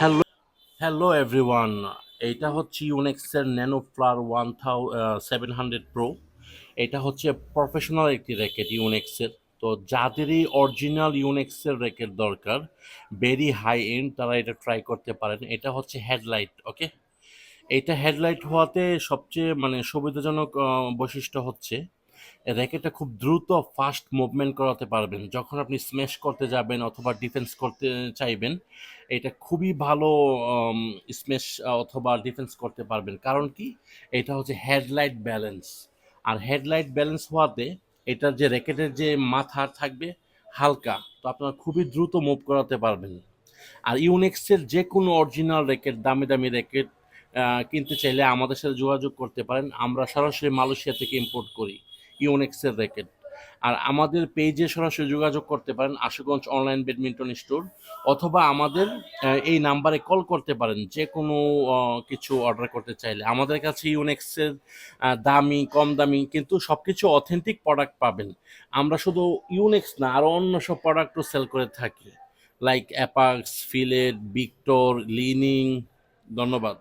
Hello hello everyone. এইটা হচ্ছে ইউনেক্সের nano ফ্লার 1700 pro. এটা হচ্ছে প্রফেশনাল একটি র্যাকেট ইউনেক্সের। তো যাদেরই অরিজিনাল ইউনেক্সের র্যাকেট দরকার, ভেরি হাই এন্ড, তারা এটা ট্রাই করতে পারেন। এটা হচ্ছে হেডলাইট, ওকে। এইটা হেডলাইট হওয়াতে সবচেয়ে সুবিধাজনক বৈশিষ্ট্য হচ্ছে র্যাকেটটা খুব দ্রুত ফাস্ট মুভমেন্ট করাতে পারবেন। যখন আপনি স্ম্যাশ করতে যাবেন অথবা ডিফেন্স করতে চাইবেন, এটা খুবই ভালো স্ম্যাশ অথবা ডিফেন্স করতে পারবেন। কারণ কি? এটা হচ্ছে হেডলাইট ব্যালেন্স। আর হেডলাইট ব্যালেন্স হওয়াতে এটার যে র্যাকেটের যে মাথা থাকবে হালকা, তো আপনারা খুবই দ্রুত মুভ করাতে পারবেন। আর ইউনেক্সের যে কোনো অরিজিনাল র্যাকেট, দামি দামি র্যাকেট কিনতে চাইলে আমাদের সাথে যোগাযোগ করতে পারেন। আমরা সরাসরি মালয়েশিয়া থেকে ইম্পোর্ট করি ইউনেক্সের র্যাকেট। আর আমাদের পেজে সরাসরি যোগাযোগ করতে পারেন, আশুগঞ্জ অনলাইন ব্যাডমিন্টন স্টোর। অথবা আমাদের এই নাম্বারে কল করতে পারেন যে কোনো কিছু অর্ডার করতে চাইলে। আমাদের কাছে ইউনেক্সের দামি, কম দামি কিন্তু সব কিছু অথেন্টিক প্রোডাক্ট পাবেন। আমরা শুধু ইউনেক্স না, আরও অন্য সব প্রোডাক্টও সেল করে থাকি, লাইক অ্যাপাক্স, ফিলেট, ভিক্টর, লিনিং। ধন্যবাদ।